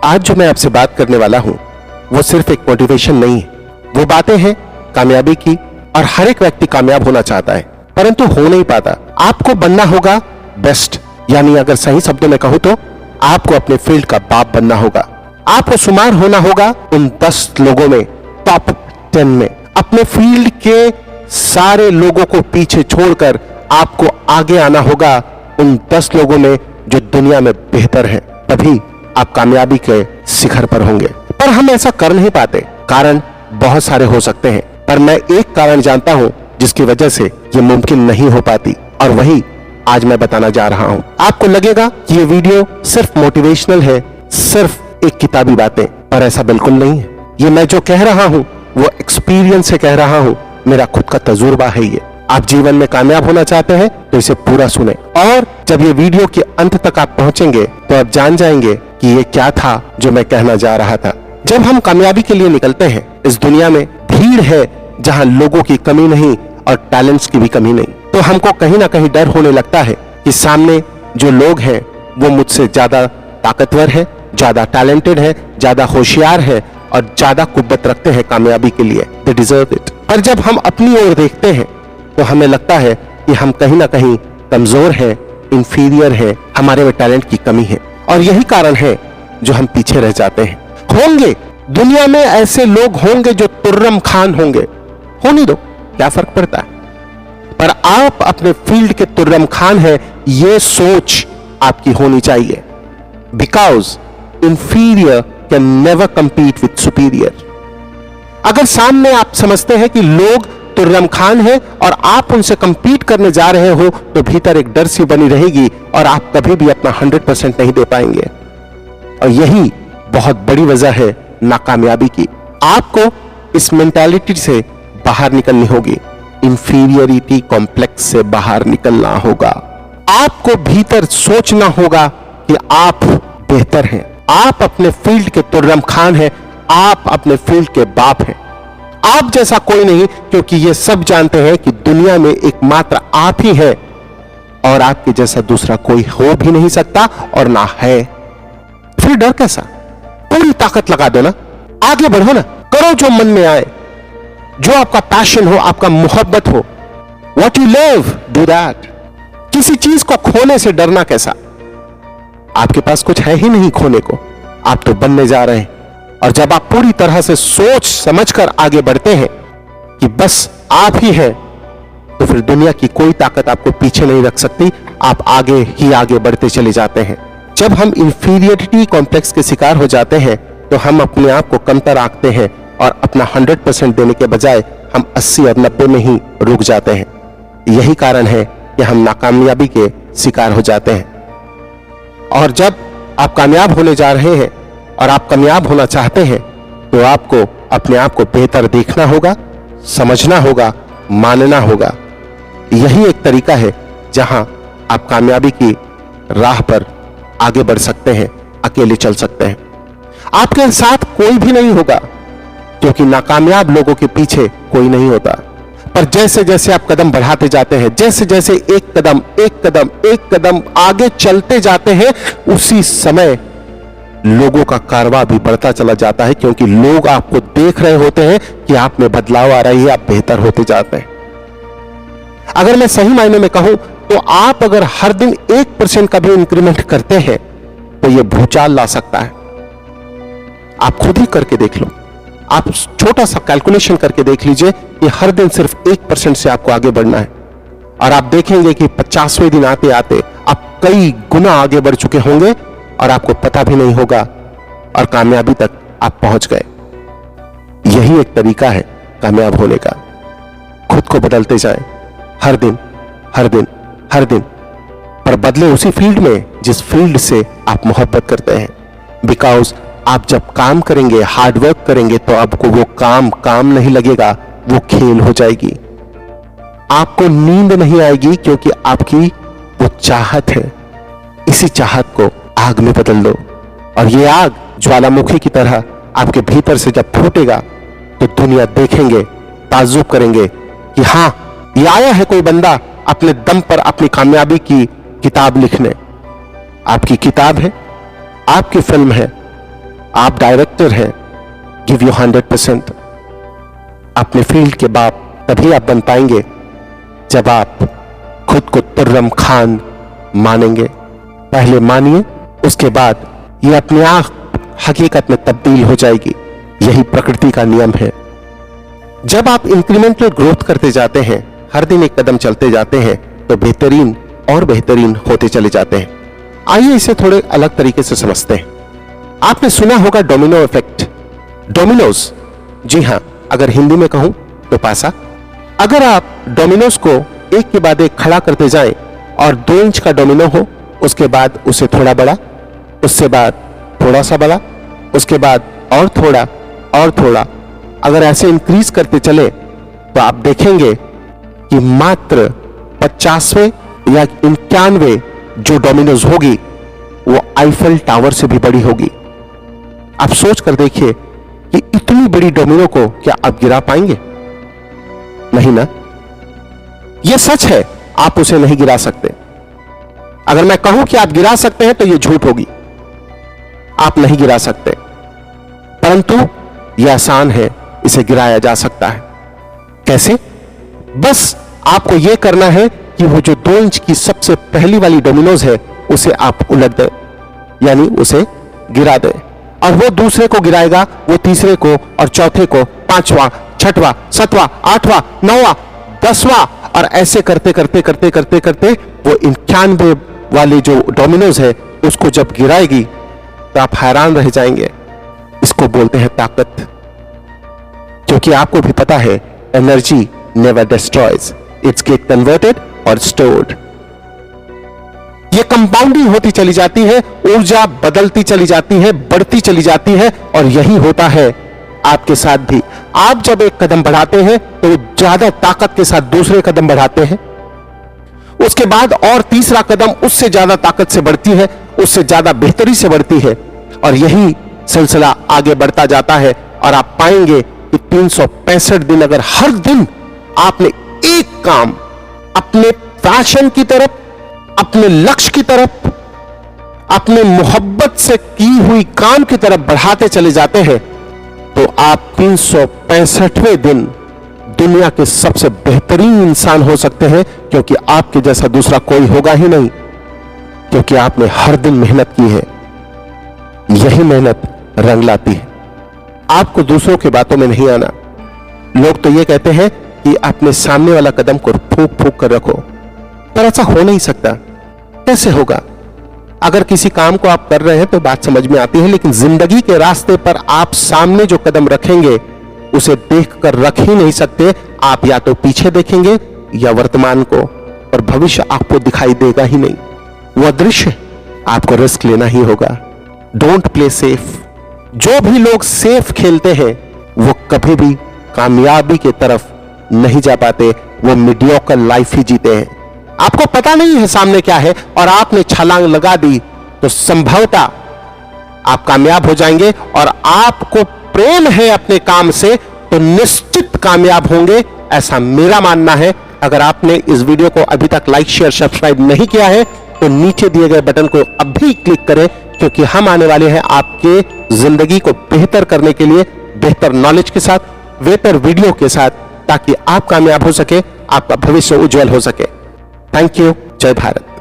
आज जो मैं आपसे बात करने वाला हूं वो सिर्फ एक मोटिवेशन नहीं है, वो बातें हैं कामयाबी की। और हर एक व्यक्ति कामयाब होना चाहता है परंतु हो नहीं पाता। आपको बनना होगा बेस्ट, यानी अगर सही शब्दों में कहूं तो आपको अपने फील्ड का बाप बनना होगा। आपको शुमार होना होगा उन 10 लोगों में, टॉप 10 में। अपने फील्ड के सारे लोगों को पीछे छोड़कर आपको आगे आना होगा उन 10 लोगों में जो दुनिया में बेहतर हैं। तभी आप कामयाबी के शिखर पर होंगे। पर हम ऐसा कर नहीं पाते। कारण बहुत सारे हो सकते हैं, पर मैं एक कारण जानता हूं जिसकी वजह से ये मुमकिन नहीं हो पाती, और वही आज मैं बताना जा रहा हूं। आपको लगेगा कि ये वीडियो सिर्फ मोटिवेशनल है, सिर्फ एक किताबी बातें, पर ऐसा बिल्कुल नहीं है। ये मैं जो कह रहा हूं वो एक्सपीरियंस से कह रहा हूं, मेरा खुद का तजुर्बा है ये। आप जीवन में कामयाब होना चाहते हैं तो इसे पूरा सुने, और जब ये वीडियो के अंत तक आप पहुंचेंगे तो आप जान जाएंगे कि ये क्या था जो मैं कहना जा रहा था। जब हम कामयाबी के लिए निकलते हैं, इस दुनिया में भीड़ है जहां लोगों की कमी नहीं और टैलेंट्स की भी कमी नहीं, तो हमको कहीं ना कहीं डर होने लगता है कि सामने जो लोग हैं वो मुझसे ज्यादा ताकतवर है, ज्यादा टैलेंटेड है, ज्यादा होशियार है और ज्यादा कुव्वत रखते हैं कामयाबी के लिए। They deserve it. पर जब हम अपनी ओर देखते हैं तो हमें लगता है कि हम कहीं ना कहीं कमजोर हैं, इंफीरियर हैं, हमारे में टैलेंट की कमी है, और यही कारण है जो हम पीछे रह जाते हैं। होंगे दुनिया में ऐसे लोग होंगे जो तुर्रम खान होंगे, होने दो, क्या फर्क पड़ता है। पर आप अपने फील्ड के तुर्रम खान हैं, ये सोच आपकी होनी चाहिए। Because inferior can never compete with superior. अगर सामने आप समझते हैं कि लोग तुर्रम खान है और आप उनसे कंपीट करने जा रहे हो, तो भीतर एक डर सी बनी रहेगी और आप कभी भी अपना 100% नहीं दे पाएंगे। और यही बहुत बड़ी वजह है नाकामयाबी की। आपको इस मेंटालिटी से बाहर निकलनी होगी, इंफीरियरिटी कॉम्प्लेक्स से बाहर निकलना होगा। आपको भीतर सोचना होगा कि आप बेहतर हैं, आप अपने फील्ड के तुर्रम खान हैं, आप अपने फील्ड के बाप हैं। आप जैसा कोई नहीं, क्योंकि ये सब जानते हैं कि दुनिया में एकमात्र आप ही हैं और आपके जैसा दूसरा कोई हो भी नहीं सकता और ना है। फिर डर कैसा? पूरी ताकत लगा दो ना, आगे बढ़ो ना, करो जो मन में आए, जो आपका पैशन हो, आपका मोहब्बत हो। What you love do that. किसी चीज को खोने से डरना कैसा? आपके पास कुछ है ही नहीं खोने को, आप तो बनने जा रहे हैं। और जब आप पूरी तरह से सोच समझकर आगे बढ़ते हैं कि बस आप ही हैं, तो फिर दुनिया की कोई ताकत आपको पीछे नहीं रख सकती, आप आगे ही आगे बढ़ते चले जाते हैं। जब हम इंफीरियरिटी कॉम्प्लेक्स के शिकार हो जाते हैं तो हम अपने आप को कमतर आंकते हैं और अपना 100% देने के बजाय हम 80 और 90 में ही रुक जाते हैं। यही कारण है कि हम नाकामयाबी के शिकार हो जाते हैं। और जब आप कामयाब होने जा रहे हैं और आप कामयाब होना चाहते हैं, तो आपको अपने आप को बेहतर देखना होगा, समझना होगा, मानना होगा। यही एक तरीका है जहां आप कामयाबी की राह पर आगे बढ़ सकते हैं, अकेले चल सकते हैं। आपके साथ कोई भी नहीं होगा, क्योंकि नाकामयाब लोगों के पीछे कोई नहीं होता। पर जैसे जैसे आप कदम बढ़ाते जाते हैं, जैसे जैसे एक कदम एक कदम एक कदम आगे चलते जाते हैं, उसी समय लोगों का कारवा भी बढ़ता चला जाता है, क्योंकि लोग आपको देख रहे होते हैं कि आप में बदलाव आ रही है, आप बेहतर होते जाते हैं। अगर मैं सही मायने में कहूं तो आप अगर हर दिन 1% का भी इंक्रीमेंट करते हैं तो यह भूचाल ला सकता है। आप खुद ही करके देख लो, आप छोटा सा कैलकुलेशन करके देख लीजिए कि हर दिन सिर्फ 1% से आपको आगे बढ़ना है, और आप देखेंगे कि 50वें दिन आते आते आप कई गुना आगे बढ़ चुके होंगे और आपको पता भी नहीं होगा और कामयाबी तक आप पहुंच गए। यही एक तरीका है कामयाब होने का। खुद को बदलते जाएं, हर दिन हर दिन हर दिन, पर बदले उसी फील्ड में जिस फील्ड से आप मोहब्बत करते हैं। बिकॉज आप जब काम करेंगे, हार्डवर्क करेंगे, तो आपको वो काम काम नहीं लगेगा, वो खेल हो जाएगी। आपको नींद नहीं आएगी, क्योंकि आपकी वो चाहत है। इसी चाहत को आग में बदल दो, और ये आग ज्वालामुखी की तरह आपके भीतर से जब फूटेगा तो दुनिया देखेंगे, ताज्जुब करेंगे कि हां, ये आया है कोई बंदा अपने दम पर अपनी कामयाबी की किताब लिखने। आपकी किताब है, आपकी फिल्म है, आप डायरेक्टर हैं, गिव यू 100%। अपने फील्ड के बाप तभी आप बन पाएंगे जब आप खुद को तुर्रम खान मानेंगे। पहले मानिए, उसके बाद ये अपने आप हकीकत में तब्दील हो जाएगी। यही प्रकृति का नियम है। जब आप इंक्रीमेंटल ग्रोथ करते जाते हैं, हर दिन एक कदम चलते जाते हैं, तो बेहतरीन और बेहतरीन होते चले जाते हैं। आइए इसे थोड़े अलग तरीके से समझते हैं। आपने सुना होगा डोमिनो इफेक्ट, डोमिनोज। जी हां, अगर हिंदी में कहूं तो पासा। अगर आप डोमिनोज को एक के बाद एक खड़ा करते जाएं और 2 इंच का डोमिनो हो, उसके बाद उसे थोड़ा बड़ा, उससे बाद थोड़ा सा बड़ा, उसके बाद और थोड़ा, अगर ऐसे इंक्रीज करते चले तो आप देखेंगे कि मात्र 50वें या 91वें जो डोमिनोज होगी वो आईफल टावर से भी बड़ी होगी। आप सोच कर देखिए कि इतनी बड़ी डोमिनो को क्या आप गिरा पाएंगे? नहीं ना। यह सच है, आप उसे नहीं गिरा सकते। अगर मैं कहूं कि आप गिरा सकते हैं तो यह झूठ होगी। आप नहीं गिरा सकते, परंतु यह आसान है, इसे गिराया जा सकता है। कैसे? बस आपको यह करना है कि वो जो 2 इंच की सबसे पहली वाली डोमिनोज है उसे आप उलट दें, यानी उसे गिरा दें, और वो दूसरे को गिराएगा, वो तीसरे को, और चौथे को, 5वां, 6वां, 7वां, 8वां, 9वां, 10वां, और ऐसे करते करते करते करते करते वो 91 वाली जो डोमिनोज है उसको जब गिराएगी तो आप हैरान रह जाएंगे। इसको बोलते हैं ताकत। क्योंकि आपको भी पता है, energy never destroys, it's get converted और स्टोर्ड। ये कंपाउंडिंग होती चली जाती है, ऊर्जा बदलती चली जाती है, बढ़ती चली जाती है, और यही होता है आपके साथ भी। आप जब एक कदम बढ़ाते हैं तो ज्यादा ताकत के साथ दूसरे कदम बढ़ाते हैं, उसके बाद और तीसरा कदम उससे ज्यादा ताकत से बढ़ती है, उससे ज्यादा बेहतरी से बढ़ती है, और यही सिलसिला आगे बढ़ता जाता है। और आप पाएंगे कि 365 दिन अगर हर दिन आपने एक काम अपने पैशन की तरफ, अपने लक्ष्य की तरफ, अपने मोहब्बत से की हुई काम की तरफ बढ़ाते चले जाते हैं, तो आप 365वें दिन दुनिया के सबसे बेहतरीन इंसान हो सकते हैं। क्योंकि आपके जैसा दूसरा कोई होगा ही नहीं, क्योंकि आपने हर दिन मेहनत की है। यही मेहनत रंग लाती है। आपको दूसरों की बातों में नहीं आना। लोग तो ये कहते हैं कि अपने सामने वाला कदम को फूंक फूंक कर रखो, पर ऐसा हो नहीं सकता। कैसे होगा? अगर किसी काम को आप कर रहे हैं तो बात समझ में आती है, लेकिन जिंदगी के रास्ते पर आप सामने जो कदम रखेंगे उसे देखकर रख ही नहीं सकते। आप या तो पीछे देखेंगे या वर्तमान को, और भविष्य आपको दिखाई देगा ही नहीं। वो अदृश्य, आपको रिस्क लेना ही होगा। Don't play safe. जो भी लोग सेफ खेलते हैं वो कभी भी कामयाबी की तरफ नहीं जा पाते, वो मीडियोकर लाइफ ही जीते हैं। आपको पता नहीं है सामने क्या है और आपने छलांग लगा दी तो संभवतः आप कामयाब हो जाएंगे, और आपको प्रेम है अपने काम से तो निश्चित कामयाब होंगे, ऐसा मेरा मानना है। अगर आपने इस वीडियो को अभी तक लाइक, शेयर, सब्सक्राइब नहीं किया है तो नीचे दिए गए बटन को अभी क्लिक करें, क्योंकि हम आने वाले हैं आपके जिंदगी को बेहतर करने के लिए, बेहतर नॉलेज के साथ, बेहतर वीडियो के साथ, ताकि आप कामयाब हो सके, आपका भविष्य उज्जवल हो सके। Thank you. जय भारत।